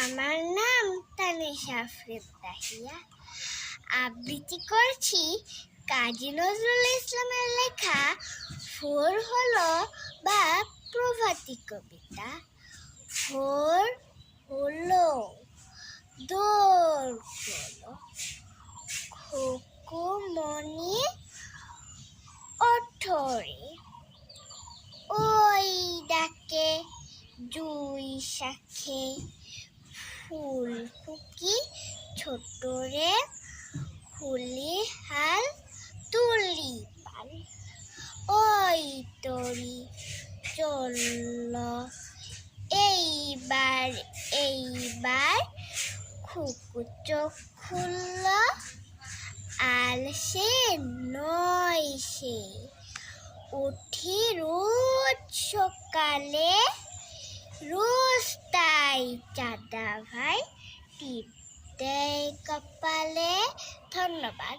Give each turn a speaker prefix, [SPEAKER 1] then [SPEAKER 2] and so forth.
[SPEAKER 1] আমার নাম তানিশা আফরিন তাহিয়া। আবৃত্তি করছি কাজী নজরুল ইসলামের লেখা ভোর হলো বা প্রভাতী কবিতা। ভোর হলো, দোর হলো, খুকুমনি ওঠরে, ওই ডাকে জুই শাখে, ফুল ফুকি ছোট রে, খুলি হাল তুলি পাল, ওই তরি চলল, এইবার খুকু চোখ খুলল, আল সে নয় সে, উঠি রোজ সকালে, রোজ তাই চাঁদা ভাই টিপ দেয় কপালে। ধন্যবাদ।